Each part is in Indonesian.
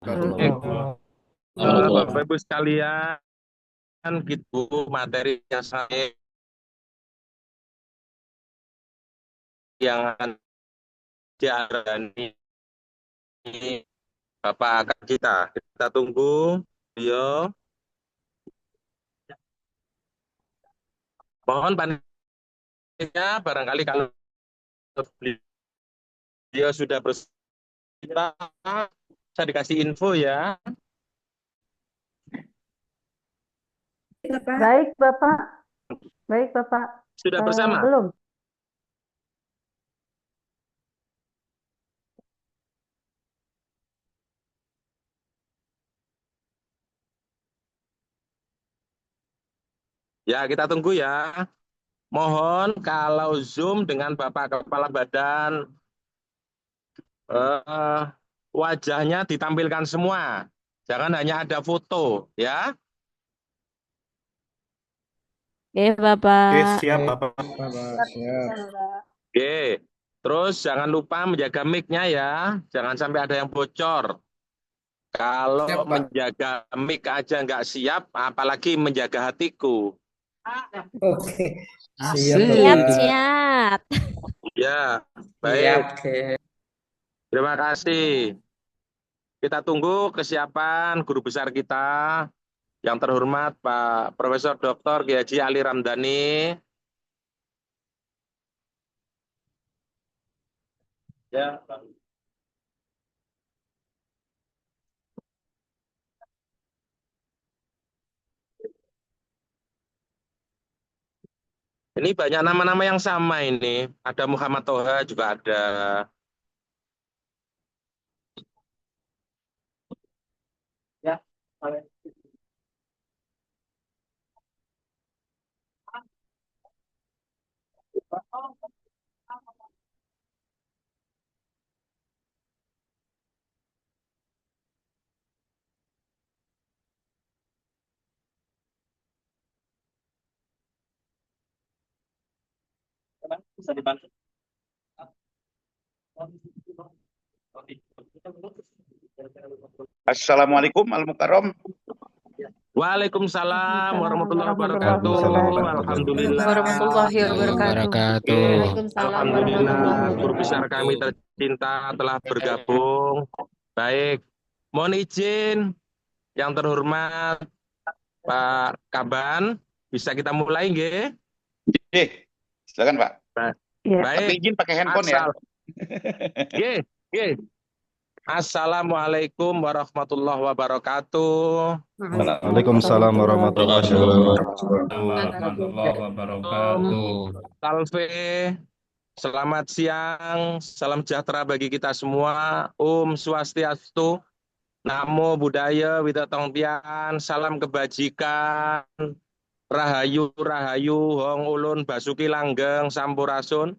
Eh, wabarakatuh. Bapak Ibu sekalian, gitu materi yang saya yang akan diarani Bapak akan kita tunggu. Yo, mohon panitia barangkali kalau beliau sudah bersama, saya dikasih info ya. Baik, Bapak. Baik, Bapak. Sudah bersama. Belum. Ya, kita tunggu ya. Mohon kalau Zoom dengan Bapak Kepala Badan, eh, wajahnya ditampilkan semua. Jangan hanya ada foto, ya. Oke, Oke, Bapak. siap Bapak. Siap. Oke. Terus jangan lupa menjaga mic-nya ya. Jangan sampai ada yang bocor. Kalau menjaga mic aja nggak siap, apalagi menjaga hatiku. Oke, siap Siap, Bapak. siap. Ya, Siap, baik. oke. Terima kasih. Kita tunggu kesiapan guru besar kita yang terhormat Pak Profesor Dr. Kiai Haji Ali Ramdhani. Ya, Pak. Ini banyak nama-nama yang sama ini. Ada Muhammad Toha juga ada. Ya, bisa dibantu. Assalamualaikum Al-Mukarram. Waalaikumsalam warahmatullahi wabarakatuh. Waalaikumsalam Waalaikumsalam warahmatullahi warahmatullahi Alhamdulillah. Warahmatullahi wabarakatuh. Oke. wabarakatuh. Waalaikumsalam Alhamdulillah warahmatullahi guru besar wabarakatuh. kami tercinta telah bergabung. Baik. Mohon izin yang terhormat Pak Kaban, bisa kita mulai nggih? Silakan Pak. Ya. Tapi Baik. izin pakai handphone ya. Asal. Nggih, nggih. Assalamualaikum warahmatullahi wabarakatuh. Waalaikumsalam warahmatullahi warahmatullahi wabarakatuh. Salve, selamat siang, salam sejahtera bagi kita semua. Swastiastu, Namo Buddhaya, Witatongpian, salam kebajikan, Rahayu, Rahayu, Hong Ulun, Basuki Langgeng, Sampurasun.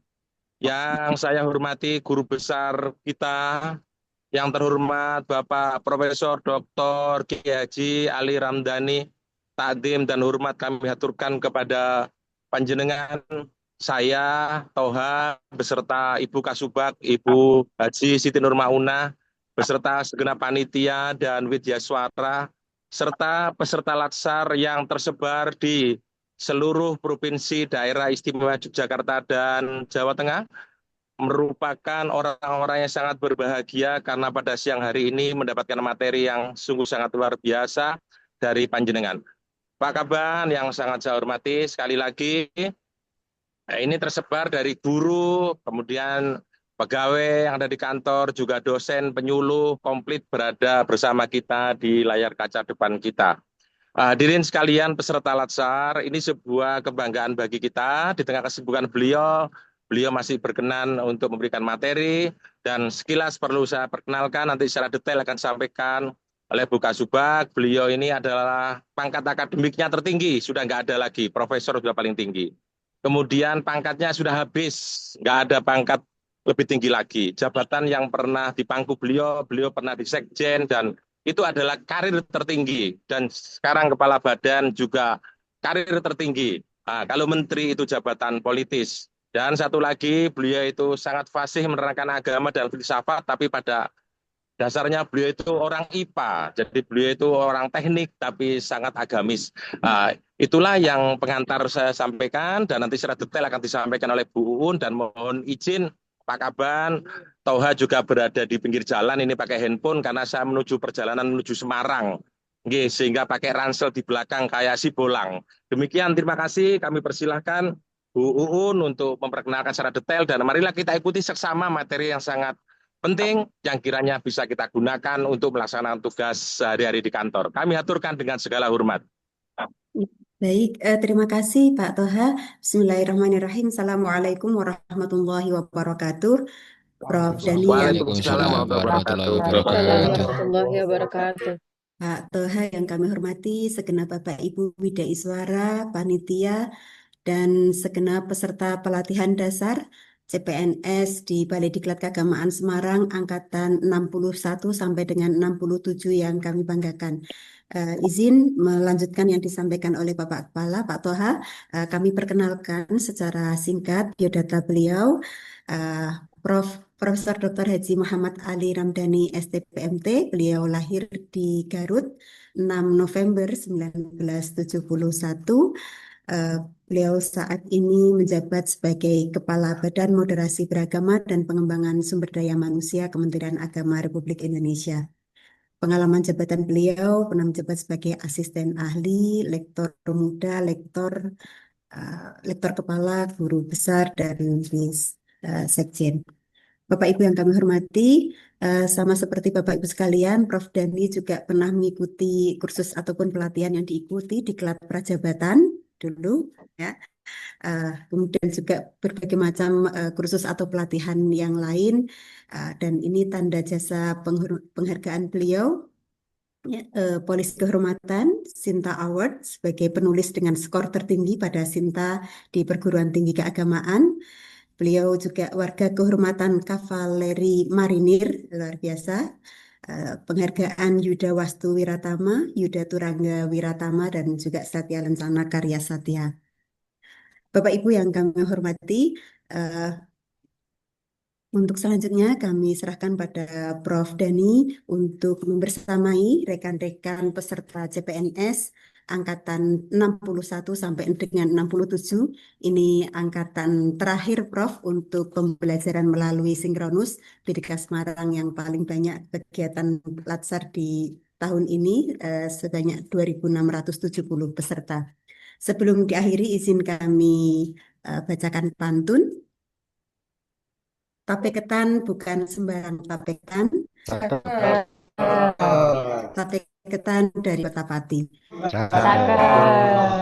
Yang saya hormati guru besar kita, yang terhormat Bapak Profesor Dr. Kiai Haji Ali Ramdhani, takdim dan hormat kami haturkan kepada panjenengan, saya Toha beserta Ibu Kasubag, Ibu Haji Siti Nur Maunah, beserta segenap panitia dan widyaswara, serta peserta latsar yang tersebar di seluruh provinsi daerah istimewa Yogyakarta dan Jawa Tengah, merupakan orang-orang yang sangat berbahagia karena pada siang hari ini mendapatkan materi yang sungguh sangat luar biasa dari panjenengan. Pak Kaban yang sangat saya hormati, sekali lagi ini tersebar dari guru, kemudian pegawai yang ada di kantor, juga dosen, penyuluh, komplit berada bersama kita di layar kaca depan kita. Hadirin sekalian peserta Latsar, ini sebuah kebanggaan bagi kita di tengah kesibukan beliau. Beliau masih berkenan untuk memberikan materi dan sekilas perlu saya perkenalkan, nanti secara detail akan disampaikan oleh Bu Kasubag. Beliau ini adalah pangkat akademiknya tertinggi, sudah nggak ada lagi, profesor sudah paling tinggi. Kemudian pangkatnya sudah habis, nggak ada pangkat lebih tinggi lagi. Jabatan yang pernah dipangku beliau, beliau pernah di Sekjen dan itu adalah karir tertinggi, dan sekarang kepala badan juga karir tertinggi. Kalau menteri itu jabatan politis. Dan satu lagi, beliau itu sangat fasih menerangkan agama dan filsafat, tapi pada dasarnya beliau itu orang IPA, jadi beliau itu orang teknik tapi sangat agamis. Itulah yang pengantar saya sampaikan dan nanti secara detail akan disampaikan oleh Bu Uun dan mohon izin Pak Kaban, Toha juga berada di pinggir jalan ini pakai handphone karena saya menuju perjalanan menuju Semarang. Nggih, sehingga pakai ransel di belakang kayak si bolang. Demikian, terima kasih. Kami persilahkan Bu Uun untuk memperkenalkan secara detail dan marilah kita ikuti seksama materi yang sangat penting yang kiranya bisa kita gunakan untuk melaksanakan tugas sehari-hari di kantor. Kami aturkan dengan segala hormat. Baik, terima kasih Pak Toha. Bismillahirrahmanirrahim. Assalamualaikum warahmatullahi wabarakatuh. Prof. Dani yang Waalaikumsalam warahmatullahi Waalaikumsalam wabarakatuh. warahmatullahi wabarakatuh. Pak Toha yang kami hormati, segenap Bapak Ibu Wida Iswara, panitia, dan segenap peserta pelatihan dasar CPNS di Balai Diklat Keagamaan Semarang angkatan 61 sampai dengan 67 yang kami banggakan. Izin melanjutkan yang disampaikan oleh Bapak Kepala, Pak Toha. Kami perkenalkan secara singkat biodata beliau. Profesor Dr. Haji Muhammad Ali Ramdhani STPMT, beliau lahir di Garut 6 November 1971. Beliau saat ini menjabat sebagai Kepala Badan Moderasi Beragama dan Pengembangan Sumber Daya Manusia Kementerian Agama Republik Indonesia. Pengalaman jabatan beliau pernah menjabat sebagai asisten ahli, lektor muda, lektor kepala, guru besar, dan sekjen. Bapak Ibu yang kami hormati, sama seperti Bapak Ibu sekalian, Prof. Dani juga pernah mengikuti kursus ataupun pelatihan yang diikuti di Diklat Prajabatan dulu, ya. Kemudian juga berbagai macam kursus atau pelatihan yang lain, dan ini tanda jasa penghargaan beliau. Ya, Polis Kehormatan Sinta Award sebagai penulis dengan skor tertinggi pada Sinta di perguruan tinggi keagamaan. Beliau juga warga kehormatan Kavaleri Marinir, luar biasa. Penghargaan Yuda Wastu Wiratama, Yuda Turangga Wiratama, dan juga Satya Lencana Karya Satya. Bapak Ibu yang kami hormati, untuk selanjutnya kami serahkan pada Prof. Dani untuk membersamai rekan-rekan peserta CPNS angkatan 61 sampai dengan 67. Ini angkatan terakhir Prof untuk pembelajaran melalui sinkronus BDK Semarang yang paling banyak kegiatan latsar di tahun ini, sebanyak 2.670 peserta. Sebelum diakhiri, izin kami bacakan pantun. Tape ketan bukan sembarang tape ketan. Tape ketan dari Kota Pati.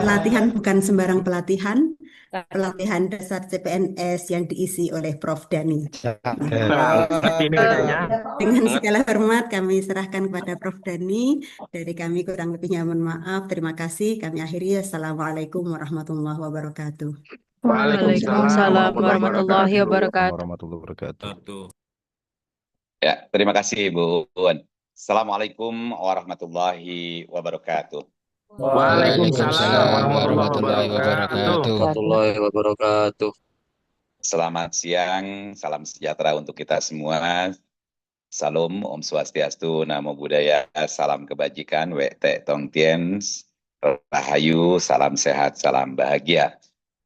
Pelatihan bukan sembarang pelatihan. Pelatihan dasar CPNS yang diisi oleh Prof. Dani. Dengan segala hormat kami serahkan kepada Prof. Dani. Dari kami kurang lebihnya mohon maaf. Terima kasih. Kami akhiri. Assalamualaikum warahmatullahi wabarakatuh. Waalaikumsalam warahmatullahi wabarakatuh. Warahmatullahi wabarakatuh. Ya, terima kasih Bu Uun. Assalamualaikum warahmatullahi wabarakatuh. Waalaikumsalam warahmatullahi wabarakatuh. Selamat siang, salam sejahtera untuk kita semua. Salam, Om Swastiastu, Namo Buddhaya, salam kebajikan, Wekte Tongtien, Rahayu, salam sehat, salam bahagia.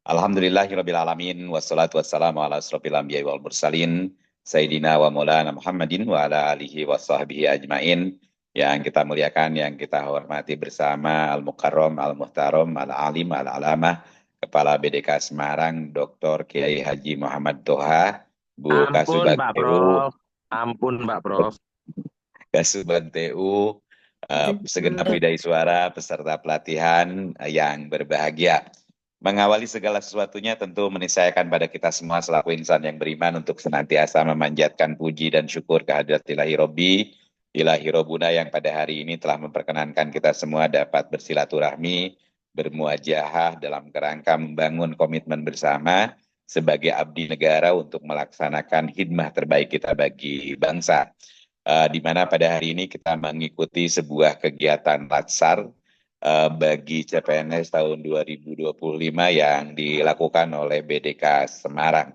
Alhamdulillahirrabbilalamin, wassalatu wassalamu ala asrofil anbiya'i wal mursalin, Sayyidina wa maulana Muhammadin wa ala alihi wa sahbihi ajmain. Yang kita muliakan, yang kita hormati bersama Al-Mukarram, Al-Muhtaram, Al-Alim, Al-Alamah, Kepala BDK Semarang, Dr. Kiai Haji Muhammad Toha, Bu Kasuban TU. Ampun Pak Prof. Kasuban TU, segenap Widai Suara, peserta pelatihan yang berbahagia. Mengawali segala sesuatunya tentu meniscayakan pada kita semua selaku insan yang beriman untuk senantiasa memanjatkan puji dan syukur kehadirat Ilahi Robbi, Ilahi Robuna yang pada hari ini telah memperkenankan kita semua dapat bersilaturahmi, bermuajahah dalam kerangka membangun komitmen bersama sebagai abdi negara untuk melaksanakan khidmah terbaik kita bagi bangsa. Di mana pada hari ini kita mengikuti sebuah kegiatan latsar bagi CPNS tahun 2025 yang dilakukan oleh BDK Semarang.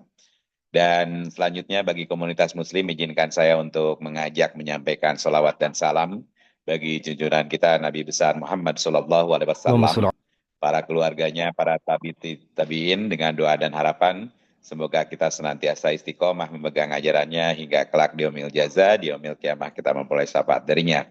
Dan selanjutnya bagi komunitas muslim izinkan saya untuk mengajak menyampaikan salawat dan salam bagi junjungan kita Nabi besar Muhammad Sallallahu Alaihi Wasallam, para keluarganya, para tabiin dengan doa dan harapan semoga kita senantiasa istiqomah memegang ajarannya hingga kelak di yaumil jaza, di yaumil kiamah kita memperoleh syafaat darinya.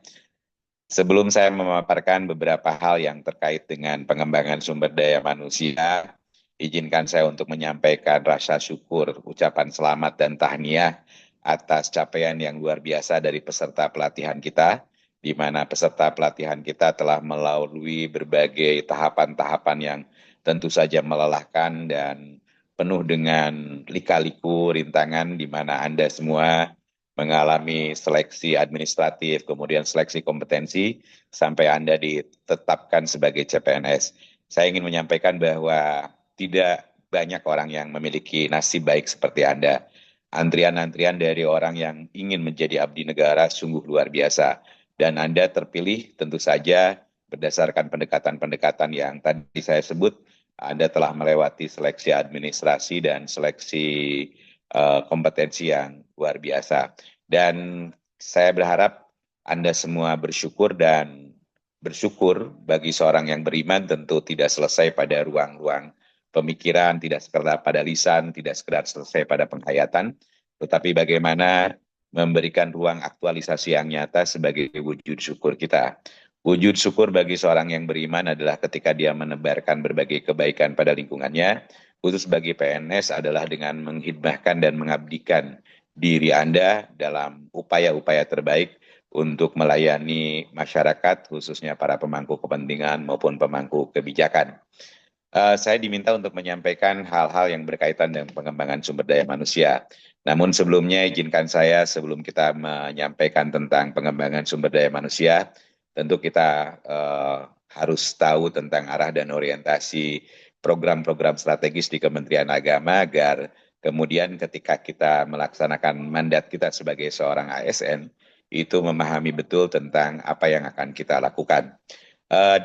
Sebelum saya memaparkan beberapa hal yang terkait dengan pengembangan sumber daya manusia, izinkan saya untuk menyampaikan rasa syukur, ucapan selamat dan tahniah atas capaian yang luar biasa dari peserta pelatihan kita, di mana peserta pelatihan kita telah melalui berbagai tahapan-tahapan yang tentu saja melelahkan dan penuh dengan lika-liku, rintangan, di mana Anda semua mengalami seleksi administratif, kemudian seleksi kompetensi, sampai Anda ditetapkan sebagai CPNS. Saya ingin menyampaikan bahwa tidak banyak orang yang memiliki nasib baik seperti Anda. Antrian-antrian dari orang yang ingin menjadi abdi negara sungguh luar biasa. Dan Anda terpilih tentu saja berdasarkan pendekatan-pendekatan yang tadi saya sebut. Anda telah melewati seleksi administrasi dan seleksi kompetensi yang luar biasa. Dan saya berharap Anda semua bersyukur, dan bersyukur bagi seorang yang beriman tentu tidak selesai pada ruang-ruang pemikiran, tidak sekedar pada lisan, tidak sekedar selesai pada penghayatan, tetapi bagaimana memberikan ruang aktualisasi yang nyata sebagai wujud syukur kita. Wujud syukur bagi seorang yang beriman adalah ketika dia menebarkan berbagai kebaikan pada lingkungannya, khusus bagi PNS adalah dengan menghidmahkan dan mengabdikan diri Anda dalam upaya-upaya terbaik untuk melayani masyarakat, khususnya para pemangku kepentingan maupun pemangku kebijakan. Saya diminta untuk menyampaikan hal-hal yang berkaitan dengan pengembangan sumber daya manusia. Namun sebelumnya izinkan saya, sebelum kita menyampaikan tentang pengembangan sumber daya manusia, tentu kita harus tahu tentang arah dan orientasi program-program strategis di Kementerian Agama, agar kemudian ketika kita melaksanakan mandat kita sebagai seorang ASN, itu memahami betul tentang apa yang akan kita lakukan.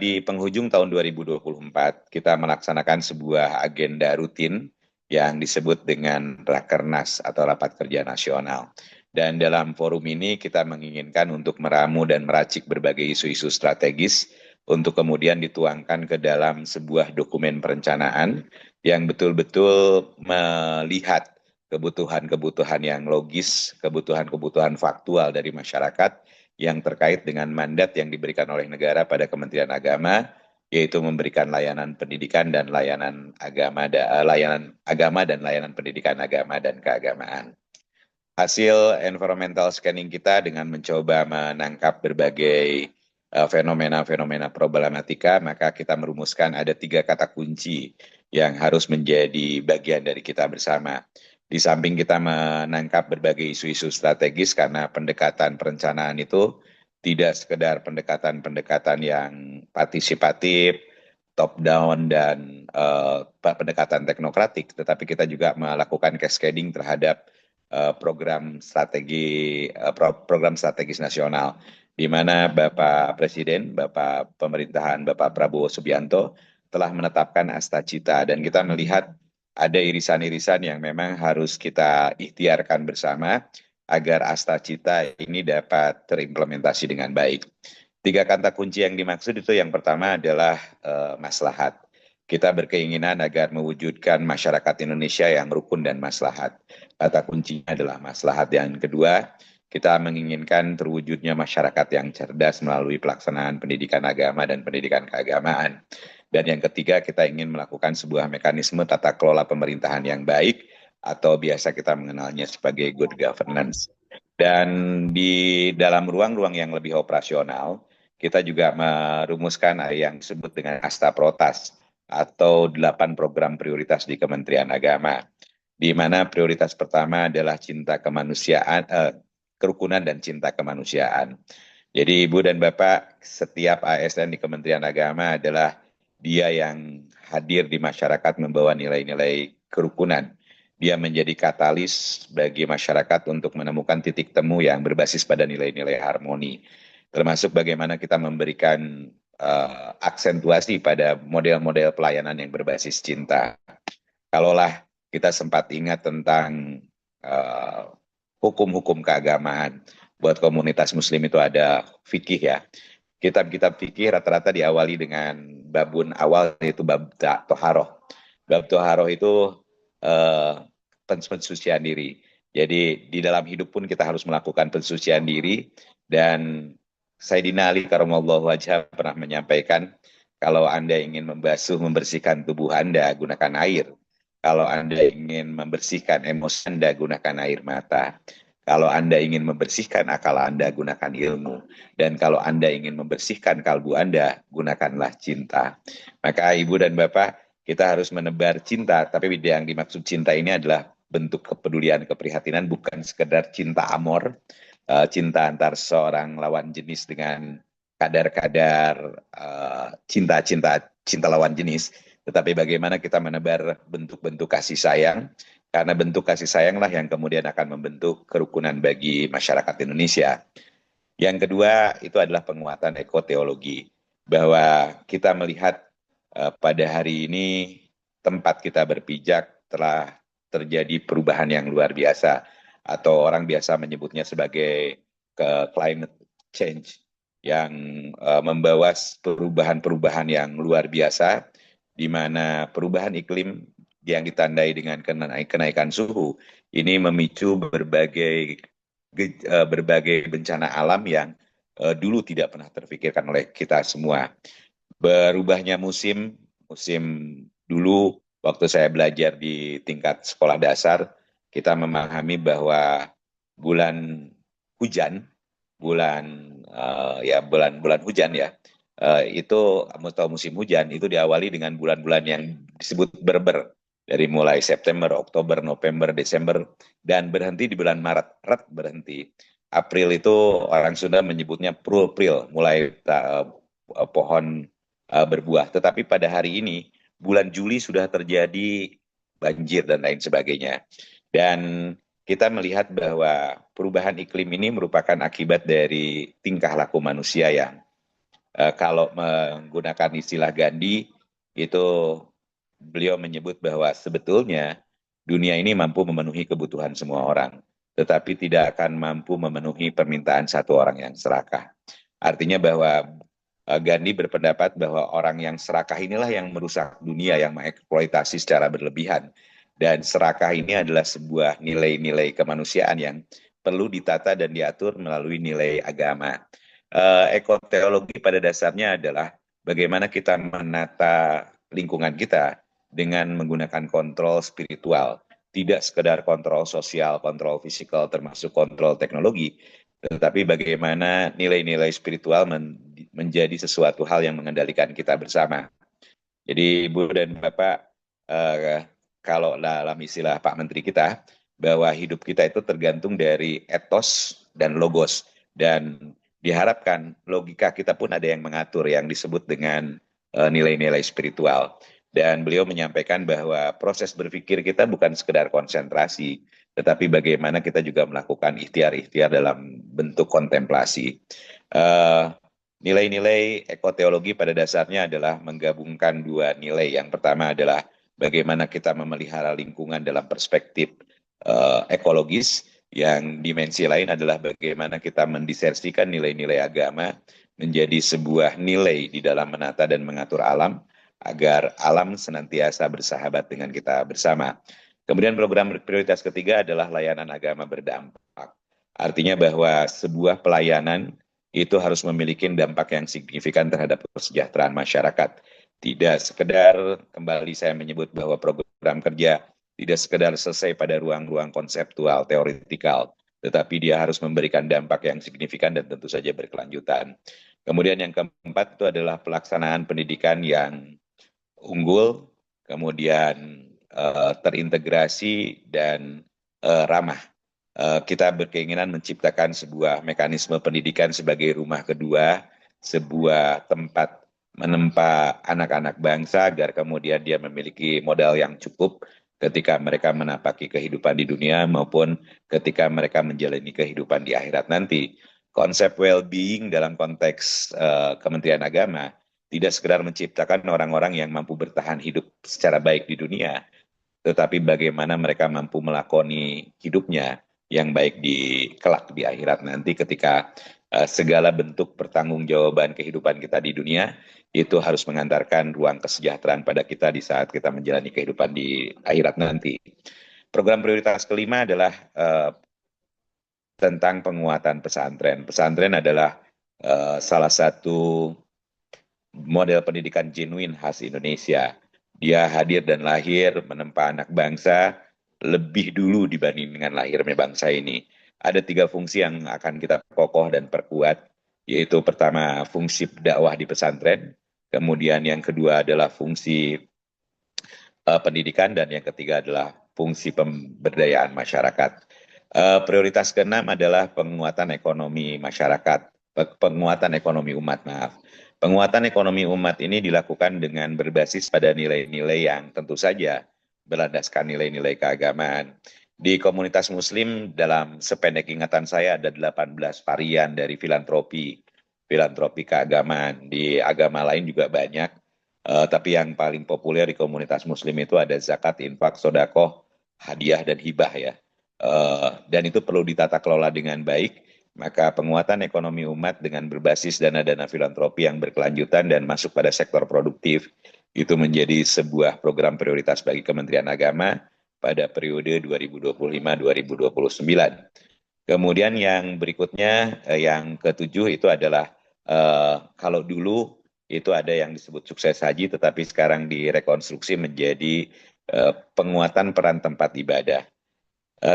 Di penghujung tahun 2024, kita melaksanakan sebuah agenda rutin yang disebut dengan Rakernas atau Rapat Kerja Nasional. Dan dalam forum ini kita menginginkan untuk meramu dan meracik berbagai isu-isu strategis untuk kemudian dituangkan ke dalam sebuah dokumen perencanaan yang betul-betul melihat kebutuhan-kebutuhan yang logis, kebutuhan-kebutuhan faktual dari masyarakat yang terkait dengan mandat yang diberikan oleh negara pada Kementerian Agama, yaitu memberikan layanan pendidikan dan layanan agama dan layanan pendidikan agama dan keagamaan. Hasil environmental scanning kita dengan mencoba menangkap berbagai fenomena-fenomena problematika, maka kita merumuskan ada 3 kata kunci yang harus menjadi bagian dari kita bersama. Di samping kita menangkap berbagai isu-isu strategis, karena pendekatan perencanaan itu tidak sekedar pendekatan-pendekatan yang partisipatif, top down dan pendekatan teknokratik, tetapi kita juga melakukan cascading terhadap program strategis nasional, di mana Bapak Presiden, Bapak Pemerintahan, Bapak Prabowo Subianto telah menetapkan Astacita, dan kita melihat ada irisan-irisan yang memang harus kita ikhtiarkan bersama agar Astacita ini dapat terimplementasi dengan baik. 3 kata kunci yang dimaksud itu, yang pertama adalah maslahat. Kita berkeinginan agar mewujudkan masyarakat Indonesia yang rukun dan maslahat. Kata kuncinya adalah maslahat. Yang kedua, kita menginginkan terwujudnya masyarakat yang cerdas melalui pelaksanaan pendidikan agama dan pendidikan keagamaan. Dan yang ketiga, kita ingin melakukan sebuah mekanisme tata kelola pemerintahan yang baik, atau biasa kita mengenalnya sebagai good governance. Dan di dalam ruang-ruang yang lebih operasional, kita juga merumuskan yang disebut dengan Asta Protas, atau 8 program prioritas di Kementerian Agama, di mana prioritas pertama adalah cinta kemanusiaan, kerukunan dan cinta kemanusiaan. Jadi Ibu dan Bapak, setiap ASN di Kementerian Agama adalah dia yang hadir di masyarakat membawa nilai-nilai kerukunan. Dia menjadi katalis bagi masyarakat untuk menemukan titik temu yang berbasis pada nilai-nilai harmoni. Termasuk bagaimana kita memberikan aksentuasi pada model-model pelayanan yang berbasis cinta. Kalaulah kita sempat ingat tentang eh, hukum-hukum keagamaan. Buat komunitas muslim itu ada fikih ya. Kitab-kitab fikih rata-rata diawali dengan babun awal, yaitu bab toharoh. Bab toharoh itu eh, pensucian diri. Jadi di dalam hidup pun kita harus melakukan pensucian diri. Dan Sayyidina Ali karamallahu wajhah pernah menyampaikan, kalau Anda ingin membasuh, membersihkan tubuh Anda, gunakan air. Kalau Anda ingin membersihkan emosi Anda, gunakan air mata. Kalau Anda ingin membersihkan akal Anda, gunakan ilmu. Dan kalau Anda ingin membersihkan kalbu Anda, gunakanlah cinta. Maka Ibu dan Bapak, kita harus menebar cinta. Tapi yang dimaksud cinta ini adalah bentuk kepedulian, keprihatinan, bukan sekedar cinta amor, cinta antar seorang lawan jenis dengan kadar-kadar cinta lawan jenis, tetapi bagaimana kita menebar bentuk-bentuk kasih sayang, karena bentuk kasih sayanglah yang kemudian akan membentuk kerukunan bagi masyarakat Indonesia. Yang kedua itu adalah penguatan ekoteologi, bahwa kita melihat pada hari ini tempat kita berpijak telah terjadi perubahan yang luar biasa, atau orang biasa menyebutnya sebagai climate change, yang membawa perubahan-perubahan yang luar biasa, di mana perubahan iklim yang ditandai dengan kenaikan suhu ini memicu berbagai bencana alam yang dulu tidak pernah terfikirkan oleh kita semua. Berubahnya musim dulu waktu saya belajar di tingkat sekolah dasar, kita memahami bahwa bulan hujan, bulan hujan ya, itu atau musim hujan itu diawali dengan bulan-bulan yang disebut berber, dari mulai September, Oktober, November, Desember, dan berhenti di bulan Maret berhenti. April itu orang Sunda menyebutnya prul-pril, mulai pohon berbuah. Tetapi pada hari ini, bulan Juli sudah terjadi banjir dan lain sebagainya. Dan kita melihat bahwa perubahan iklim ini merupakan akibat dari tingkah laku manusia yang kalau menggunakan istilah Gandhi, itu beliau menyebut bahwa sebetulnya dunia ini mampu memenuhi kebutuhan semua orang, tetapi tidak akan mampu memenuhi permintaan satu orang yang serakah. Artinya bahwa Gandhi berpendapat bahwa orang yang serakah inilah yang merusak dunia, yang mengeksploitasi secara berlebihan. Dan serakah ini adalah sebuah nilai-nilai kemanusiaan yang perlu ditata dan diatur melalui nilai agama. Ekoteologi pada dasarnya adalah bagaimana kita menata lingkungan kita dengan menggunakan kontrol spiritual. Tidak sekedar kontrol sosial, kontrol fisikal, termasuk kontrol teknologi, tetapi bagaimana nilai-nilai spiritual menjadi sesuatu hal yang mengendalikan kita bersama. Jadi Ibu dan Bapak, kalau dalam istilah Pak Menteri kita, bahwa hidup kita itu tergantung dari etos dan logos. Dan diharapkan logika kita pun ada yang mengatur, yang disebut dengan nilai-nilai spiritual. Dan beliau menyampaikan bahwa proses berpikir kita bukan sekedar konsentrasi, tetapi bagaimana kita juga melakukan ikhtiar-ikhtiar dalam bentuk kontemplasi. Nilai-nilai ekoteologi pada dasarnya adalah menggabungkan dua nilai. Yang pertama adalah bagaimana kita memelihara lingkungan dalam perspektif ekologis. Yang dimensi lain adalah bagaimana kita mendisersikan nilai-nilai agama menjadi sebuah nilai di dalam menata dan mengatur alam, agar alam senantiasa bersahabat dengan kita bersama. Kemudian program prioritas ketiga adalah layanan agama berdampak. Artinya bahwa sebuah pelayanan itu harus memiliki dampak yang signifikan terhadap kesejahteraan masyarakat. Tidak sekedar, kembali saya menyebut bahwa program kerja tidak sekedar selesai pada ruang-ruang konseptual, teoretikal, tetapi dia harus memberikan dampak yang signifikan dan tentu saja berkelanjutan. Kemudian yang keempat itu adalah pelaksanaan pendidikan yang unggul, kemudian terintegrasi dan ramah. Kita berkeinginan menciptakan sebuah mekanisme pendidikan sebagai rumah kedua, sebuah tempat menempa anak-anak bangsa agar kemudian dia memiliki modal yang cukup ketika mereka menapaki kehidupan di dunia maupun ketika mereka menjalani kehidupan di akhirat nanti. Konsep well-being dalam konteks Kementerian Agama tidak sekedar menciptakan orang-orang yang mampu bertahan hidup secara baik di dunia, tetapi bagaimana mereka mampu melakoni hidupnya yang baik di kelak di akhirat nanti ketika segala bentuk pertanggungjawaban kehidupan kita di dunia itu harus mengantarkan ruang kesejahteraan pada kita di saat kita menjalani kehidupan di akhirat nanti. Program prioritas kelima adalah tentang penguatan pesantren. Pesantren adalah salah satu model pendidikan genuine khas Indonesia. Dia hadir dan lahir menempa anak bangsa lebih dulu dibanding dengan lahirnya bangsa ini. Ada 3 fungsi yang akan kita kokoh dan perkuat, yaitu pertama fungsi dakwah di pesantren, kemudian yang kedua adalah fungsi pendidikan, dan yang ketiga adalah fungsi pemberdayaan masyarakat. Prioritas keenam adalah penguatan ekonomi masyarakat, penguatan ekonomi umat, maaf. Penguatan ekonomi umat ini dilakukan dengan berbasis pada nilai-nilai yang tentu saja berlandaskan nilai-nilai keagamaan. Di komunitas muslim, dalam sependek ingatan saya, ada 18 varian dari filantropi keagamaan. Di agama lain juga banyak, tapi yang paling populer di komunitas muslim itu ada zakat, infak, sodakoh, hadiah, dan hibah ya. Dan itu perlu ditata kelola dengan baik. Maka penguatan ekonomi umat dengan berbasis dana-dana filantropi yang berkelanjutan dan masuk pada sektor produktif itu menjadi sebuah program prioritas bagi Kementerian Agama pada periode 2025-2029. Kemudian yang berikutnya, yang ketujuh itu adalah kalau dulu itu ada yang disebut sukses haji, tetapi sekarang direkonstruksi menjadi penguatan peran tempat ibadah.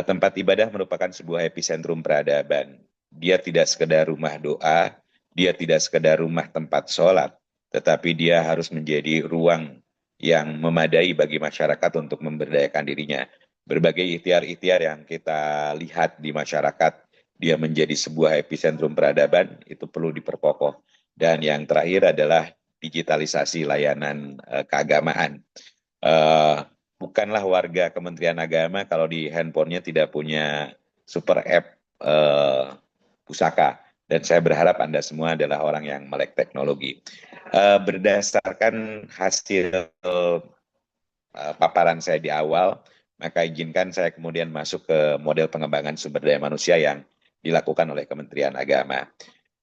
Tempat ibadah merupakan sebuah epicentrum peradaban. Dia tidak sekedar rumah doa, dia tidak sekedar rumah tempat sholat, tetapi dia harus menjadi ruang yang memadai bagi masyarakat untuk memberdayakan dirinya. Berbagai ikhtiar-ikhtiar yang kita lihat di masyarakat, dia menjadi sebuah epicentrum peradaban, itu perlu diperkokoh. Dan yang terakhir adalah digitalisasi layanan keagamaan. Bukanlah warga Kementerian Agama kalau di handphonenya tidak punya super app pusaka. Dan saya berharap Anda semua adalah orang yang melek teknologi. Berdasarkan hasil paparan saya di awal, maka izinkan saya kemudian masuk ke model pengembangan sumber daya manusia yang dilakukan oleh Kementerian Agama.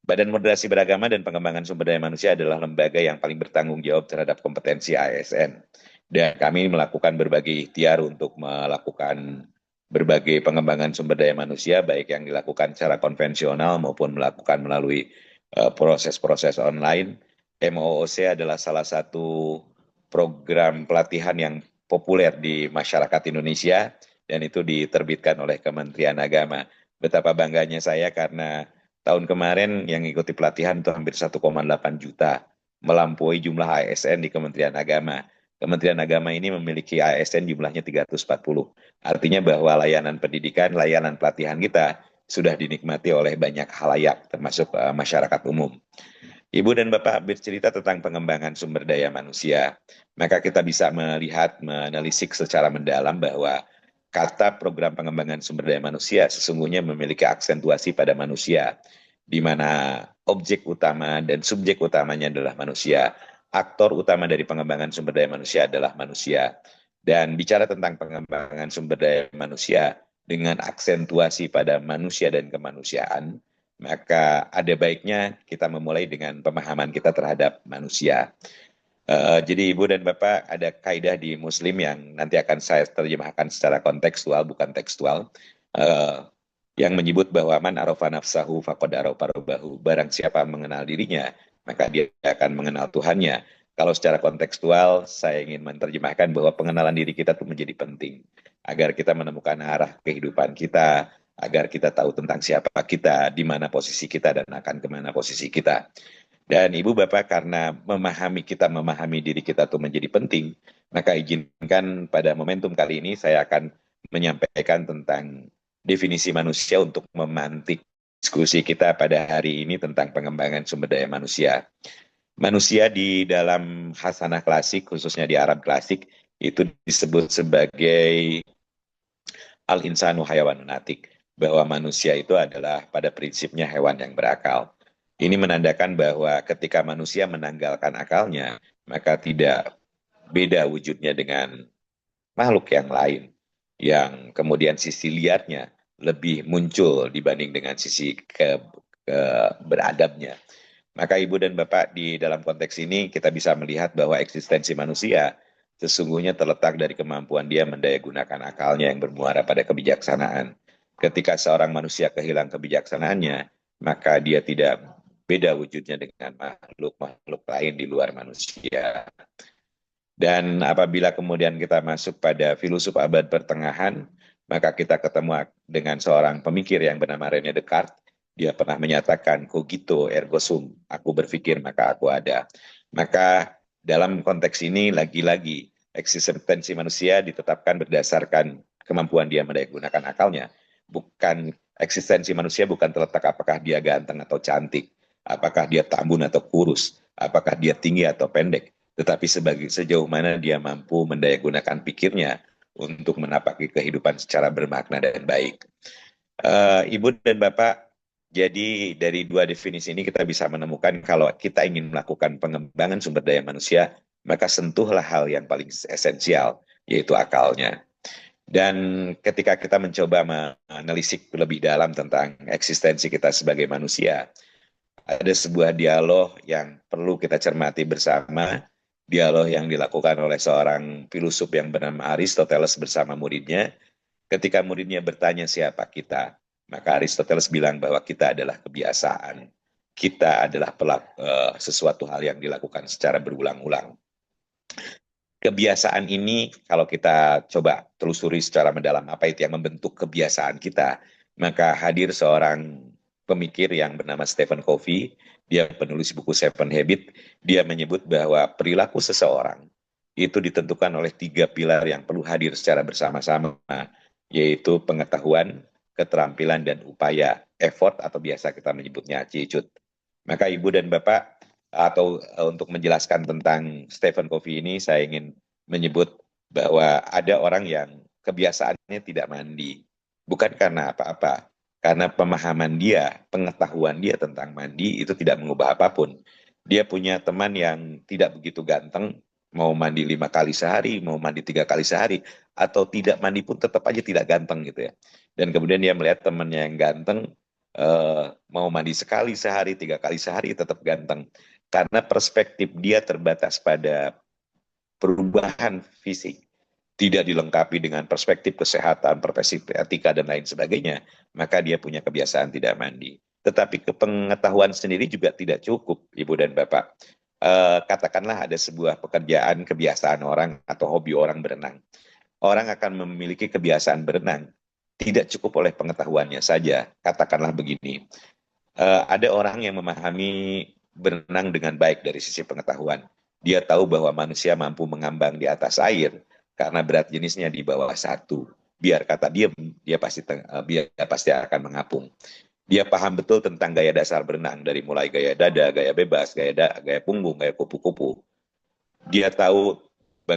Badan Moderasi Beragama dan Pengembangan Sumber Daya Manusia adalah lembaga yang paling bertanggung jawab terhadap kompetensi ASN. Dan kami melakukan berbagai ikhtiar untuk melakukan berbagai pengembangan sumber daya manusia, baik yang dilakukan secara konvensional maupun melakukan melalui proses-proses online. MOOC adalah salah satu program pelatihan yang populer di masyarakat Indonesia, dan itu diterbitkan oleh Kementerian Agama. Betapa bangganya saya karena tahun kemarin yang ikuti pelatihan itu hampir 1,8 juta, melampaui jumlah ASN di Kementerian Agama. Kementerian Agama ini memiliki ASN jumlahnya 340. Artinya bahwa layanan pendidikan, layanan pelatihan kita sudah dinikmati oleh banyak halayak, termasuk masyarakat umum. Ibu dan Bapak bercerita tentang pengembangan sumber daya manusia, maka kita bisa melihat, menelisik secara mendalam bahwa kata program pengembangan sumber daya manusia sesungguhnya memiliki aksentuasi pada manusia, di mana objek utama dan subjek utamanya adalah manusia. Aktor utama dari pengembangan sumber daya manusia adalah manusia. Dan bicara tentang pengembangan sumber daya manusia dengan aksentuasi pada manusia dan kemanusiaan, maka ada baiknya kita memulai dengan pemahaman kita terhadap manusia. Jadi Ibu dan Bapak, ada kaidah di Muslim yang nanti akan saya terjemahkan secara kontekstual, bukan tekstual, yang menyebut bahwa man arafa nafsahu faqad arafa rabbahu. Barang siapa mengenal dirinya, maka dia akan mengenal Tuhannya. Kalau secara kontekstual, saya ingin menerjemahkan bahwa pengenalan diri kita itu menjadi penting, agar kita menemukan arah kehidupan kita, agar kita tahu tentang siapa kita, di mana posisi kita, dan akan kemana posisi kita. Dan Ibu Bapak, karena memahami diri kita itu menjadi penting, maka izinkan pada momentum kali ini saya akan menyampaikan tentang definisi manusia untuk memantik diskusi kita pada hari ini tentang pengembangan sumber daya manusia. Manusia di dalam khasanah klasik, khususnya di Arab klasik, itu disebut sebagai al-insanu hayawanun natik, bahwa manusia itu adalah pada prinsipnya hewan yang berakal. Ini menandakan bahwa ketika manusia menanggalkan akalnya, maka tidak beda wujudnya dengan makhluk yang lain, yang kemudian sisi liarnya lebih muncul dibanding dengan sisi beradabnya. Maka Ibu dan Bapak, di dalam konteks ini kita bisa melihat bahwa eksistensi manusia sesungguhnya terletak dari kemampuan dia mendayagunakan akalnya yang bermuara pada kebijaksanaan. Ketika seorang manusia kehilangan kebijaksanaannya, maka dia tidak beda wujudnya dengan makhluk-makhluk lain di luar manusia. Dan apabila kemudian kita masuk pada filosof abad pertengahan, maka kita ketemu dengan seorang pemikir yang bernama René Descartes. Dia pernah menyatakan cogito ergo sum, aku berpikir maka aku ada. Maka dalam konteks ini lagi-lagi eksistensi manusia ditetapkan berdasarkan kemampuan dia menggunakan akalnya. Bukan eksistensi manusia bukan terletak apakah dia ganteng atau cantik, apakah dia tambun atau kurus, apakah dia tinggi atau pendek, tetapi sejauh mana dia mampu mendayagunakan pikirnya untuk menapaki kehidupan secara bermakna dan baik. Ibu dan Bapak, jadi dari dua definisi ini kita bisa menemukan kalau kita ingin melakukan pengembangan sumber daya manusia, maka sentuhlah hal yang paling esensial, yaitu akalnya. Dan ketika kita mencoba menelisik lebih dalam tentang eksistensi kita sebagai manusia, ada sebuah dialog yang perlu kita cermati bersama, dialog yang dilakukan oleh seorang filosof yang bernama Aristoteles bersama muridnya. Ketika muridnya bertanya siapa kita, maka Aristoteles bilang bahwa kita adalah kebiasaan. Kita adalah sesuatu hal yang dilakukan secara berulang-ulang. Kebiasaan ini kalau kita coba telusuri secara mendalam apa itu yang membentuk kebiasaan kita, maka hadir seorang pemikir yang bernama Stephen Covey, dia penulis buku Seven Habits, dia menyebut bahwa perilaku seseorang itu ditentukan oleh 3 pilar yang perlu hadir secara bersama-sama, yaitu pengetahuan, keterampilan, dan upaya, effort atau biasa kita menyebutnya attitude. Maka Ibu dan Bapak, atau untuk menjelaskan tentang Stephen Covey ini, saya ingin menyebut bahwa ada orang yang kebiasaannya tidak mandi. Bukan karena apa-apa, karena pemahaman dia, pengetahuan dia tentang mandi itu tidak mengubah apapun. Dia punya teman yang tidak begitu ganteng, mau mandi 5 kali sehari, mau mandi 3 kali sehari, atau tidak mandi pun tetap aja tidak ganteng gitu ya. Dan kemudian dia melihat temannya yang ganteng, mau mandi sekali sehari, 3 kali sehari tetap ganteng. Karena perspektif dia terbatas pada perubahan fisik, tidak dilengkapi dengan perspektif kesehatan, perspektif etika, dan lain sebagainya, maka dia punya kebiasaan tidak mandi. Tetapi kepengetahuan sendiri juga tidak cukup, Ibu dan Bapak. Katakanlah ada sebuah pekerjaan, kebiasaan orang, atau hobi orang berenang. Orang akan memiliki kebiasaan berenang, tidak cukup oleh pengetahuannya saja. Katakanlah begini, ada orang yang memahami berenang dengan baik dari sisi pengetahuan. Dia tahu bahwa manusia mampu mengambang di atas air karena berat jenisnya di bawah 1. Biar kata dia pasti akan mengapung. Dia paham betul tentang gaya dasar berenang, dari mulai gaya dada, gaya bebas, gaya punggung, gaya kupu-kupu. Dia tahu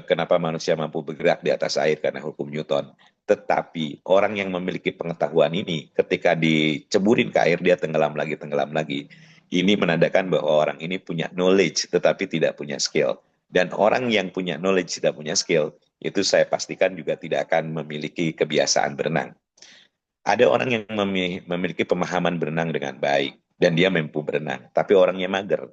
kenapa manusia mampu bergerak di atas air karena hukum Newton. Tetapi orang yang memiliki pengetahuan ini, ketika diceburin ke air, dia tenggelam lagi. Ini menandakan bahwa orang ini punya knowledge, tetapi tidak punya skill. Dan orang yang punya knowledge, tidak punya skill, itu saya pastikan juga tidak akan memiliki kebiasaan berenang. Ada orang yang memiliki pemahaman berenang dengan baik, dan dia mampu berenang, tapi orangnya mager,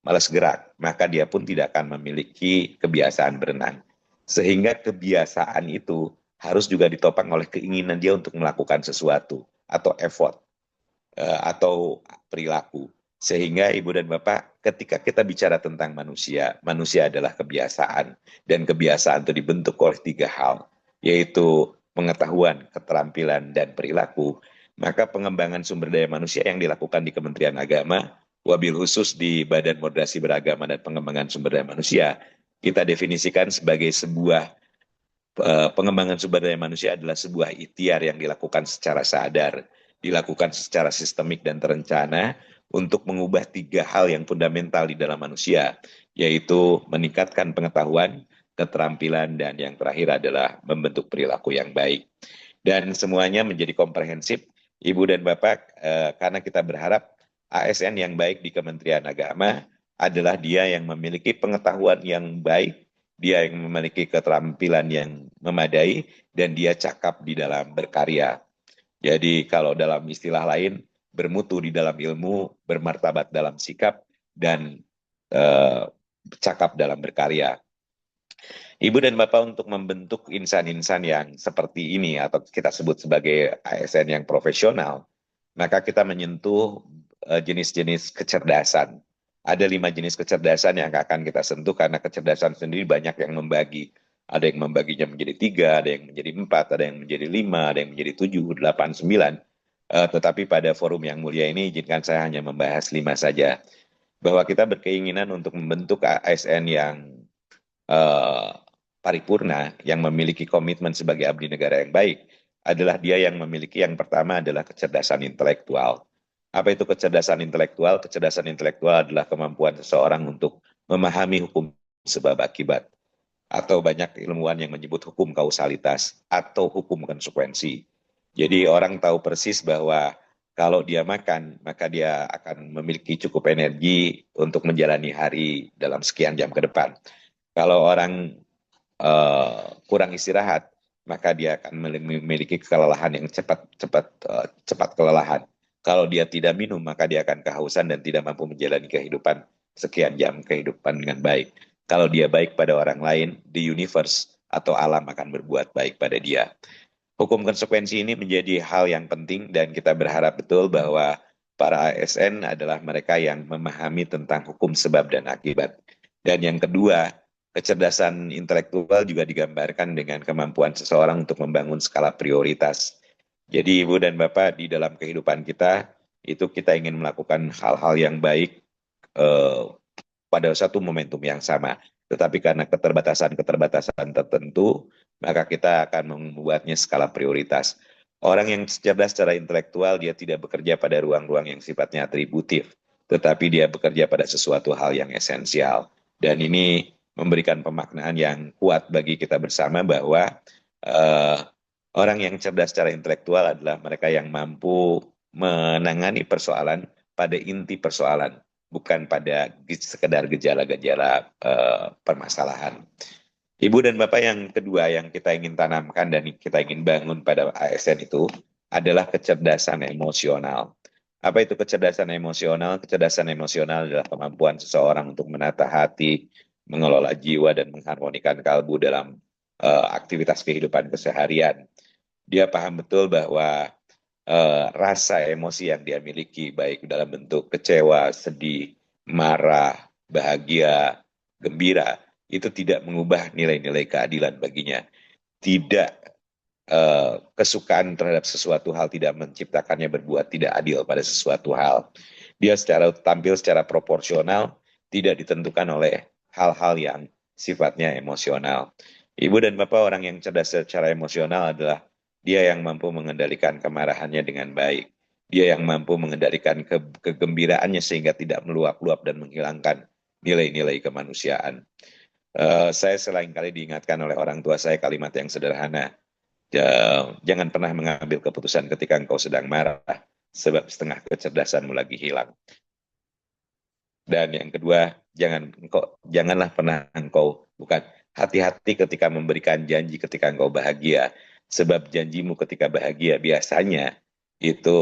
malas gerak, maka dia pun tidak akan memiliki kebiasaan berenang. Sehingga kebiasaan itu harus juga ditopang oleh keinginan dia untuk melakukan sesuatu, atau effort, atau perilaku. Sehingga Ibu dan Bapak, ketika kita bicara tentang manusia, manusia adalah kebiasaan. Dan kebiasaan itu dibentuk oleh 3 hal, yaitu pengetahuan, keterampilan, dan perilaku. Maka pengembangan sumber daya manusia yang dilakukan di Kementerian Agama, wabil khusus di Badan Moderasi Beragama dan Pengembangan Sumber Daya Manusia, kita definisikan sebagai sebuah pengembangan sumber daya manusia adalah sebuah ikhtiar yang dilakukan secara sadar, dilakukan secara sistemik dan terencana untuk mengubah 3 hal yang fundamental di dalam manusia, yaitu meningkatkan pengetahuan, keterampilan, dan yang terakhir adalah membentuk perilaku yang baik. Dan semuanya menjadi komprehensif, Ibu dan Bapak, karena kita berharap ASN yang baik di Kementerian Agama adalah dia yang memiliki pengetahuan yang baik, dia yang memiliki keterampilan yang memadai, dan dia cakap di dalam berkarya. Jadi kalau dalam istilah lain, bermutu di dalam ilmu, bermartabat dalam sikap, dan cakap dalam berkarya. Ibu dan Bapak, untuk membentuk insan-insan yang seperti ini atau kita sebut sebagai ASN yang profesional, maka kita menyentuh jenis-jenis kecerdasan. Ada 5 jenis kecerdasan yang akan kita sentuh karena kecerdasan sendiri banyak yang membagi. Ada yang membaginya menjadi 3, ada yang menjadi 4, ada yang menjadi 5, ada yang menjadi 7, 8, 9. Tetapi pada forum yang mulia ini izinkan saya hanya membahas 5 saja. Bahwa kita berkeinginan untuk membentuk ASN yang paripurna, yang memiliki komitmen sebagai abdi negara yang baik, adalah dia yang memiliki yang pertama adalah kecerdasan intelektual. Apa itu kecerdasan intelektual? Kecerdasan intelektual adalah kemampuan seseorang untuk memahami hukum sebab akibat. Atau banyak ilmuwan yang menyebut hukum kausalitas atau hukum konsekuensi. Jadi orang tahu persis bahwa kalau dia makan, maka dia akan memiliki cukup energi untuk menjalani hari dalam sekian jam ke depan. Kalau orang kurang istirahat, maka dia akan memiliki kelelahan yang cepat kelelahan. Kalau dia tidak minum, maka dia akan kehausan dan tidak mampu menjalani kehidupan sekian jam kehidupan dengan baik. Kalau dia baik pada orang lain, the universe atau alam akan berbuat baik pada dia. Hukum konsekuensi ini menjadi hal yang penting dan kita berharap betul bahwa para ASN adalah mereka yang memahami tentang hukum sebab dan akibat. Dan yang kedua, kecerdasan intelektual juga digambarkan dengan kemampuan seseorang untuk membangun skala prioritas. Jadi Ibu dan Bapak, di dalam kehidupan kita, itu kita ingin melakukan hal-hal yang baik pada satu momentum yang sama. Tetapi karena keterbatasan tertentu, maka kita akan membuatnya skala prioritas. Orang yang cerdas secara intelektual, dia tidak bekerja pada ruang-ruang yang sifatnya atributif, tetapi dia bekerja pada sesuatu hal yang esensial. Dan ini memberikan pemaknaan yang kuat bagi kita bersama bahwa orang yang cerdas secara intelektual adalah mereka yang mampu menangani persoalan pada inti persoalan, bukan pada sekedar gejala-gejala permasalahan. Ibu dan Bapak, yang kedua yang kita ingin tanamkan dan kita ingin bangun pada ASN itu adalah kecerdasan emosional. Apa itu kecerdasan emosional? Kecerdasan emosional adalah kemampuan seseorang untuk menata hati, mengelola jiwa, dan mengharmonikan kalbu dalam aktivitas kehidupan keseharian. Dia paham betul bahwa rasa emosi yang dia miliki, baik dalam bentuk kecewa, sedih, marah, bahagia, gembira, itu tidak mengubah nilai-nilai keadilan baginya. Tidak kesukaan terhadap sesuatu hal tidak menciptakannya berbuat tidak adil pada sesuatu hal. Dia tampil secara proporsional, tidak ditentukan oleh hal-hal yang sifatnya emosional. Ibu dan Bapak, orang yang cerdas secara emosional adalah dia yang mampu mengendalikan kemarahannya dengan baik. Dia yang mampu mengendalikan kegembiraannya sehingga tidak meluap-luap dan menghilangkan nilai-nilai kemanusiaan. Saya selain kali diingatkan oleh orang tua saya kalimat yang sederhana. Jangan pernah mengambil keputusan ketika engkau sedang marah, sebab setengah kecerdasanmu lagi hilang. Dan yang kedua, janganlah pernah hati-hati ketika memberikan janji ketika engkau bahagia, sebab janjimu ketika bahagia biasanya itu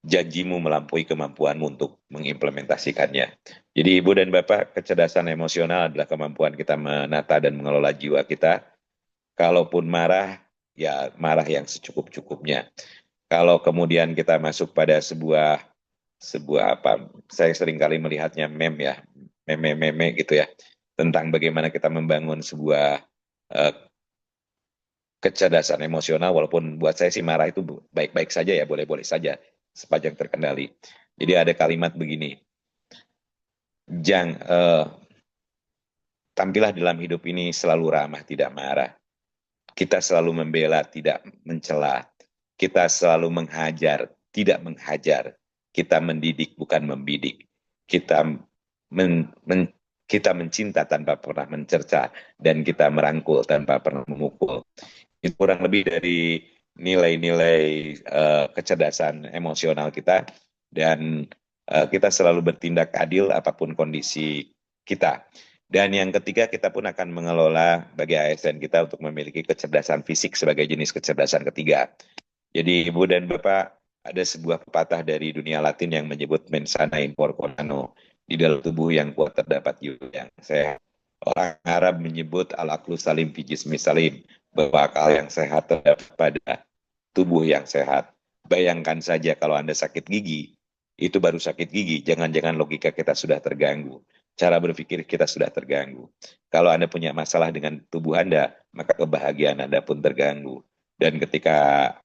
janjimu melampaui kemampuanmu untuk mengimplementasikannya. Jadi Ibu dan Bapak, kecerdasan emosional adalah kemampuan kita menata dan mengelola jiwa kita. Kalaupun marah, ya marah yang secukup-cukupnya. Kalau kemudian kita masuk pada sebuah apa, saya sering kali melihatnya meme gitu ya, tentang bagaimana kita membangun sebuah kecerdasan emosional. Walaupun buat saya sih marah itu baik-baik saja ya, boleh-boleh saja sepanjang terkendali. Jadi ada kalimat begini, tampillah dalam hidup ini selalu ramah, tidak marah. Kita selalu membela, tidak mencela. Kita selalu menghajar, tidak menghajar. Kita mendidik, bukan membidik. Kita mencinta tanpa pernah mencerca, dan kita merangkul tanpa pernah memukul. Itu kurang lebih dari nilai-nilai kecerdasan emosional kita, dan kita selalu bertindak adil apapun kondisi kita. Dan yang ketiga, kita pun akan mengelola bagi ASN kita untuk memiliki kecerdasan fisik sebagai jenis kecerdasan ketiga. Jadi Ibu dan Bapak, ada sebuah pepatah dari dunia Latin yang menyebut mensana in corpore sano. Di dalam tubuh yang kuat terdapat jiwa yang sehat. Orang Arab menyebut al-aqlu salim fi jismi salim, bahwa akal yang sehat terdapat pada tubuh yang sehat. Bayangkan saja kalau Anda sakit gigi, itu baru sakit gigi, jangan-jangan logika kita sudah terganggu. Cara berpikir kita sudah terganggu. Kalau Anda punya masalah dengan tubuh Anda, maka kebahagiaan Anda pun terganggu. Dan ketika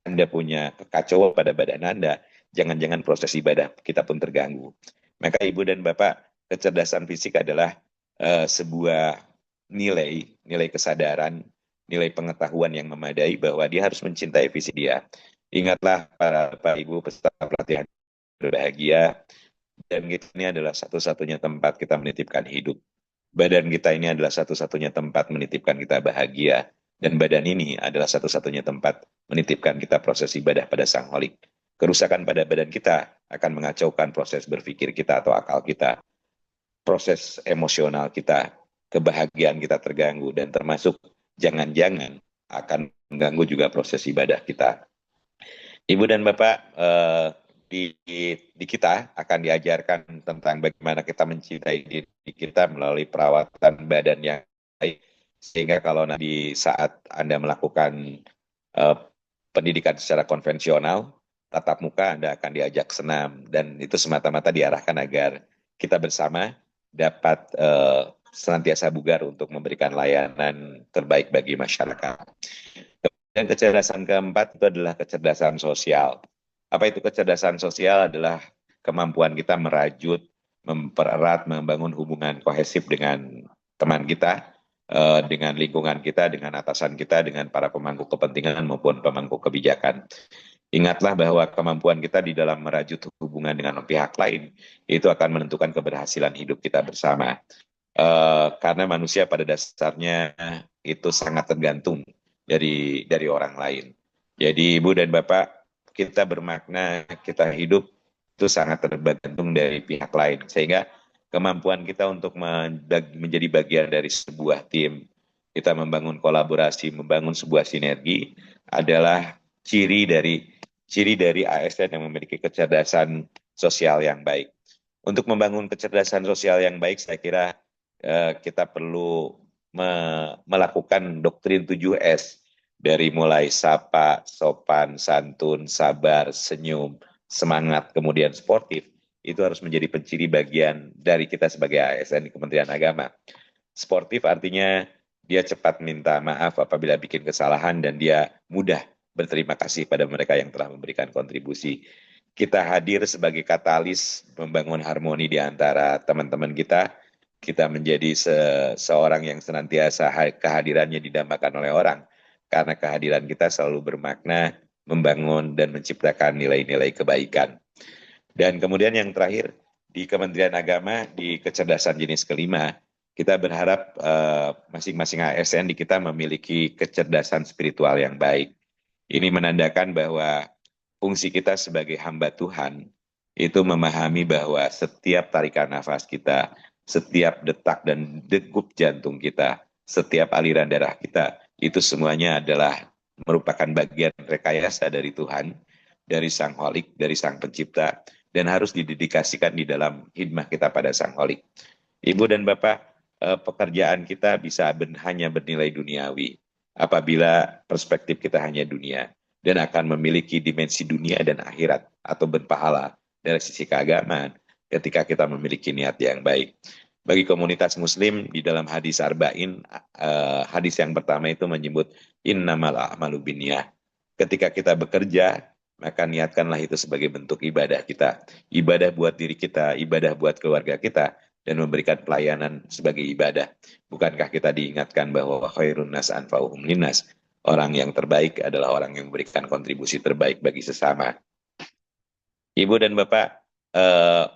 Anda punya kekacauan pada badan Anda, jangan-jangan proses ibadah kita pun terganggu. Maka Ibu dan Bapak, kecerdasan fisik adalah sebuah nilai kesadaran, nilai pengetahuan yang memadai bahwa dia harus mencintai fisik dia. Ingatlah para Bapak Ibu peserta pelatihan berbahagia, dan kita ini adalah satu-satunya tempat kita menitipkan hidup. Badan kita ini adalah satu-satunya tempat menitipkan kita bahagia. Dan badan ini adalah satu-satunya tempat menitipkan kita proses ibadah pada Sang Holik. Kerusakan pada badan kita akan mengacaukan proses berpikir kita atau akal kita. Proses emosional kita, kebahagiaan kita terganggu, dan termasuk jangan-jangan akan mengganggu juga proses ibadah kita. Ibu dan Bapak, di kita akan diajarkan tentang bagaimana kita mencintai diri kita melalui perawatan badan yang baik, sehingga kalau nanti saat Anda melakukan pendidikan secara konvensional, tatap muka Anda akan diajak senam, dan itu semata-mata diarahkan agar kita bersama dapat senantiasa bugar untuk memberikan layanan terbaik bagi masyarakat. Dan kecerdasan keempat itu adalah kecerdasan sosial. Apa itu kecerdasan sosial? Adalah kemampuan kita merajut, mempererat, membangun hubungan kohesif dengan teman kita, dengan lingkungan kita, dengan atasan kita, dengan para pemangku kepentingan maupun pemangku kebijakan. Ingatlah bahwa kemampuan kita di dalam merajut hubungan dengan pihak lain itu akan menentukan keberhasilan hidup kita bersama. Karena manusia pada dasarnya itu sangat tergantung dari orang lain. Jadi Ibu dan Bapak, kita bermakna, kita hidup itu sangat tergantung dari pihak lain. Sehingga kemampuan kita untuk menjadi bagian dari sebuah tim, kita membangun kolaborasi, membangun sebuah sinergi adalah ciri dari ASN yang memiliki kecerdasan sosial yang baik. Untuk membangun kecerdasan sosial yang baik, saya kira kita perlu melakukan doktrin 7S. Dari mulai sapa, sopan, santun, sabar, senyum, semangat, kemudian sportif, itu harus menjadi penciri bagian dari kita sebagai ASN di Kementerian Agama. Sportif artinya dia cepat minta maaf apabila bikin kesalahan, dan dia mudah berterima kasih pada mereka yang telah memberikan kontribusi. Kita hadir sebagai katalis membangun harmoni di antara teman-teman kita. Kita menjadi seorang yang senantiasa kehadirannya didambakan oleh orang. Karena kehadiran kita selalu bermakna membangun dan menciptakan nilai-nilai kebaikan. Dan kemudian yang terakhir, di Kementerian Agama, di kecerdasan jenis kelima, kita berharap masing-masing ASN di kita memiliki kecerdasan spiritual yang baik. Ini menandakan bahwa fungsi kita sebagai hamba Tuhan itu memahami bahwa setiap tarikan nafas kita, setiap detak dan degup jantung kita, setiap aliran darah kita, itu semuanya adalah merupakan bagian rekayasa dari Tuhan, dari Sang Holik, dari Sang Pencipta, dan harus didedikasikan di dalam khidmah kita pada Sang Holik. Ibu dan Bapak, pekerjaan kita bisa hanya bernilai duniawi apabila perspektif kita hanya dunia, dan akan memiliki dimensi dunia dan akhirat atau berpahala dari sisi keagamaan ketika kita memiliki niat yang baik. Bagi komunitas muslim, di dalam hadis Arba'in, hadis yang pertama itu menyebut innamal a'malu binniyah. Ketika kita bekerja, maka niatkanlah itu sebagai bentuk ibadah kita. Ibadah buat diri kita, ibadah buat keluarga kita, dan memberikan pelayanan sebagai ibadah. Bukankah kita diingatkan bahwa khairun nas anfa'uhum linnas? Orang yang terbaik adalah orang yang memberikan kontribusi terbaik bagi sesama. Ibu dan Bapak,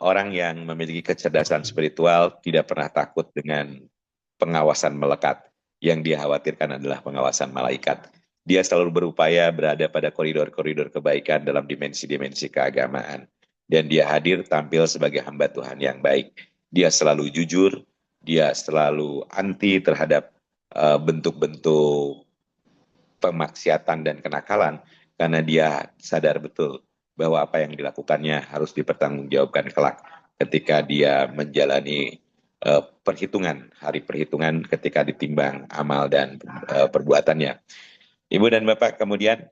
orang yang memiliki kecerdasan spiritual tidak pernah takut dengan pengawasan melekat. Yang dia khawatirkan adalah pengawasan malaikat. Dia selalu berupaya berada pada koridor-koridor kebaikan dalam dimensi-dimensi keagamaan. Dan dia hadir tampil sebagai hamba Tuhan yang baik. Dia selalu jujur, dia selalu anti terhadap bentuk-bentuk pemaksiatan dan kenakalan, karena dia sadar betul bahwa apa yang dilakukannya harus dipertanggungjawabkan kelak ketika dia menjalani hari perhitungan ketika ditimbang amal dan perbuatannya. Ibu dan Bapak, kemudian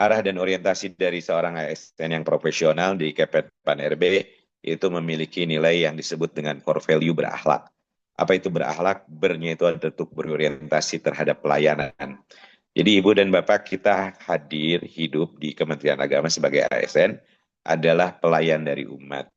arah dan orientasi dari seorang ASN yang profesional di Kemenpan RB itu memiliki nilai yang disebut dengan core value berakhlak. Apa itu berakhlak? Bernya itu untuk berorientasi terhadap pelayanan. Jadi Ibu dan Bapak, kita hadir hidup di Kementerian Agama sebagai ASN adalah pelayan dari umat.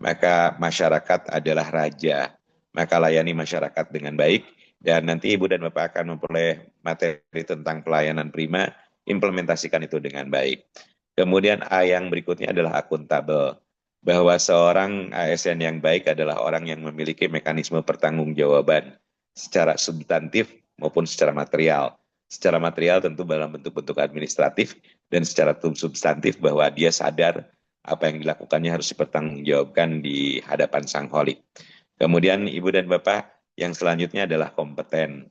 Maka masyarakat adalah raja. Maka layani masyarakat dengan baik. Dan nanti Ibu dan Bapak akan memperoleh materi tentang pelayanan prima, implementasikan itu dengan baik. Kemudian A yang berikutnya adalah akuntabel. Bahwa seorang ASN yang baik adalah orang yang memiliki mekanisme pertanggungjawaban secara substantif maupun secara material. Secara material tentu dalam bentuk-bentuk administratif, dan secara substantif bahwa dia sadar apa yang dilakukannya harus dipertanggungjawabkan di hadapan Sang Holik. Kemudian Ibu dan Bapak, yang selanjutnya adalah kompeten.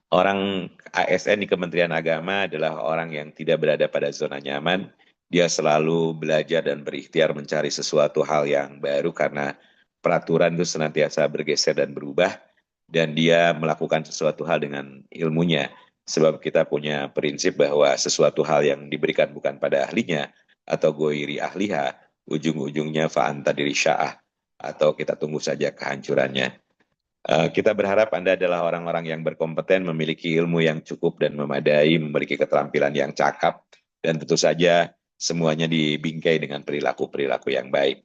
Orang ASN di Kementerian Agama adalah orang yang tidak berada pada zona nyaman. Dia selalu belajar dan berikhtiar mencari sesuatu hal yang baru karena peraturan itu senantiasa bergeser dan berubah. Dan dia melakukan sesuatu hal dengan ilmunya. Sebab kita punya prinsip bahwa sesuatu hal yang diberikan bukan pada ahlinya atau goiri ahliha, ujung-ujungnya fa'anta diri sya'ah, atau kita tunggu saja kehancurannya. Kita berharap Anda adalah orang-orang yang berkompeten, memiliki ilmu yang cukup dan memadai, memiliki keterampilan yang cakap, dan tentu saja semuanya dibingkai dengan perilaku-perilaku yang baik.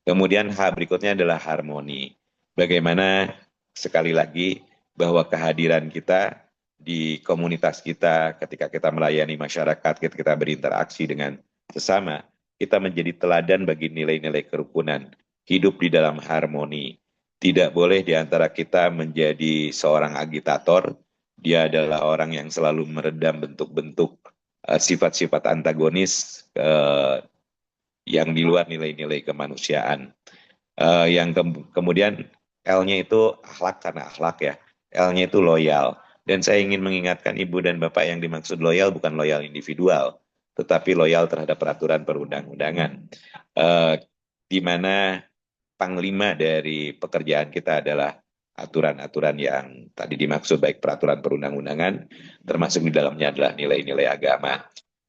Kemudian H berikutnya adalah harmoni. Bagaimana sekali lagi bahwa kehadiran kita di komunitas kita, ketika kita melayani masyarakat, ketika kita berinteraksi dengan sesama, kita menjadi teladan bagi nilai-nilai kerukunan, hidup di dalam harmoni. Tidak boleh di antara kita menjadi seorang agitator. Dia adalah orang yang selalu meredam bentuk-bentuk sifat-sifat antagonis yang di luar nilai-nilai kemanusiaan. Kemudian L-nya itu akhlak, karena akhlak ya. L-nya itu loyal. Dan saya ingin mengingatkan Ibu dan Bapak, yang dimaksud loyal bukan loyal individual, tetapi loyal terhadap peraturan perundang-undangan. Di mana panglima dari pekerjaan kita adalah aturan-aturan yang tadi dimaksud, baik peraturan perundang-undangan, termasuk di dalamnya adalah nilai-nilai agama.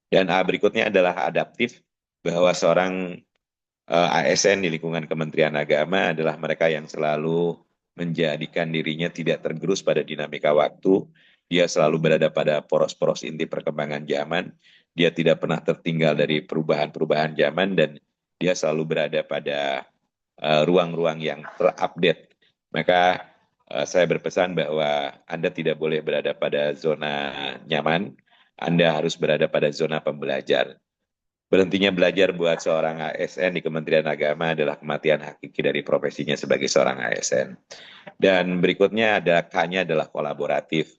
Dan A berikutnya adalah adaptif, bahwa seorang ASN di lingkungan Kementerian Agama adalah mereka yang selalu menjadikan dirinya tidak tergerus pada dinamika waktu. Dia selalu berada pada poros-poros inti perkembangan zaman. Dia tidak pernah tertinggal dari perubahan-perubahan zaman, dan dia selalu berada pada ruang-ruang yang terupdate. Maka saya berpesan bahwa Anda tidak boleh berada pada zona nyaman, Anda harus berada pada zona pembelajar. Berhentinya belajar buat seorang ASN di Kementerian Agama adalah kematian hakiki dari profesinya sebagai seorang ASN. Dan berikutnya ada K-nya adalah kolaboratif.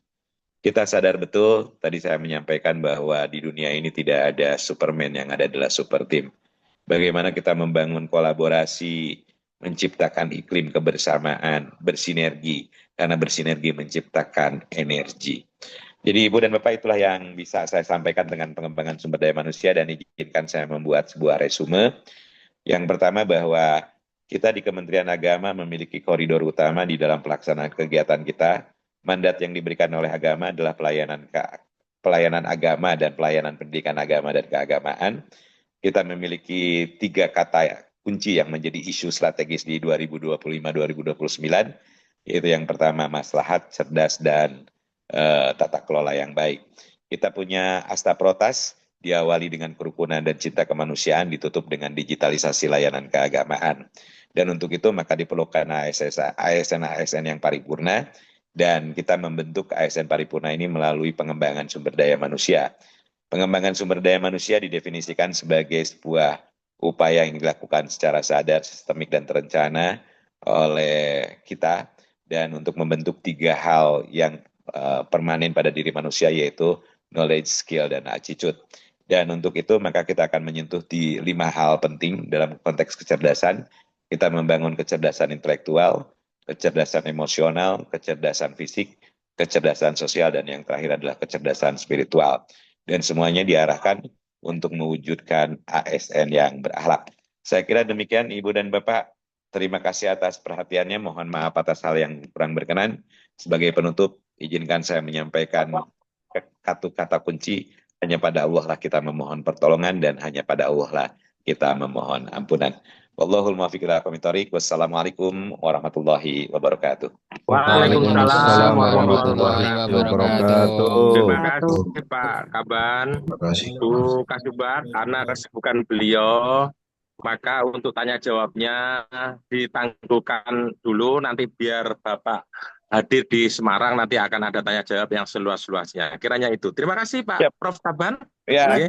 Kita sadar betul, tadi saya menyampaikan bahwa di dunia ini tidak ada Superman, yang ada adalah super team. Bagaimana kita membangun kolaborasi, menciptakan iklim kebersamaan, bersinergi, karena bersinergi menciptakan energi. Jadi Ibu dan Bapak, itulah yang bisa saya sampaikan dengan pengembangan sumber daya manusia, dan izinkan saya membuat sebuah resume. Yang pertama, bahwa kita di Kementerian Agama memiliki koridor utama di dalam pelaksanaan kegiatan kita. Mandat yang diberikan oleh agama adalah pelayanan agama dan pelayanan pendidikan agama dan keagamaan. Kita memiliki 3 kata kunci yang menjadi isu strategis di 2025-2029, yaitu yang pertama maslahat, cerdas, dan tata kelola yang baik. Kita punya Asta Protas, diawali dengan kerukunan dan cinta kemanusiaan, ditutup dengan digitalisasi layanan keagamaan. Dan untuk itu maka diperlukan ASN yang paripurna, dan kita membentuk ASN paripurna ini melalui pengembangan sumber daya manusia. Pengembangan sumber daya manusia didefinisikan sebagai sebuah upaya yang dilakukan secara sadar, sistemik, dan terencana oleh kita, dan untuk membentuk 3 hal yang permanen pada diri manusia, yaitu knowledge, skill, dan attitude. Dan untuk itu maka kita akan menyentuh di 5 hal penting dalam konteks kecerdasan, kita membangun kecerdasan intelektual, kecerdasan emosional, kecerdasan fisik, kecerdasan sosial, dan yang terakhir adalah kecerdasan spiritual. Dan semuanya diarahkan untuk mewujudkan ASN yang berakhlak. Saya kira demikian Ibu dan Bapak. Terima kasih atas perhatiannya. Mohon maaf atas hal yang kurang berkenan. Sebagai penutup, izinkan saya menyampaikan satu kata kunci. Hanya pada Allah lah kita memohon pertolongan dan hanya pada Allah lah kita memohon ampunan. Wallahul muwaffiq ila aqwamit thoriq. Wassalamualaikum warahmatullahi wabarakatuh. Waalaikumsalam warahmatullahi wabarakatuh. Terima kasih Pak Kaban, Terima kasih. Bu Kasubar, karena kesibukan beliau, maka untuk tanya jawabnya ditangguhkan dulu, nanti biar Bapak hadir di Semarang, nanti akan ada tanya jawab yang seluas-luasnya. Kiranya itu. Terima kasih Pak Siap. Prof Kaban. Ya, Oke.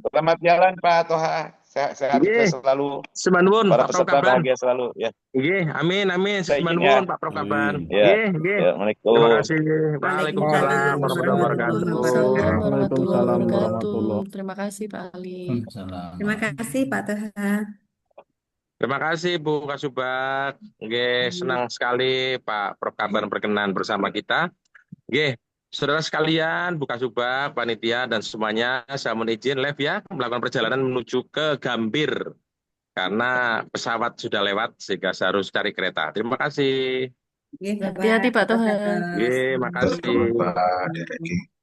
selamat jalan Pak Toha. Sehat Iya. selalu. Semanwun Para Pak Prof peserta Kaban. bahagia selalu. Ya. Iya, amin. Saya izin Semanwun ya. Pak Prof Kaban. Ya. Iya. Assalamualaikum. Terima kasih. Waalaikumsalam Waalaikumsalam warahmatullahi wabarakatuh. warahmatullahi Warahmatullahi wabarakatuh. warahmatullahi. Terima kasih Pak Ali. Salam. Terima kasih Pak Toha. Terima kasih Bu Kasubat. Oke, senang sekali Pak Prof Kaban berkenan bersama kita. Oke, saudara sekalian, Bu Kasubag, panitia dan semuanya, saya mohon izin live ya melakukan perjalanan menuju ke Gambir karena pesawat sudah lewat sehingga saya harus cari kereta. Terima kasih. Oke, Bapak. Hati-hati Pak Toha. Sukses. Oke, makasih. Pak.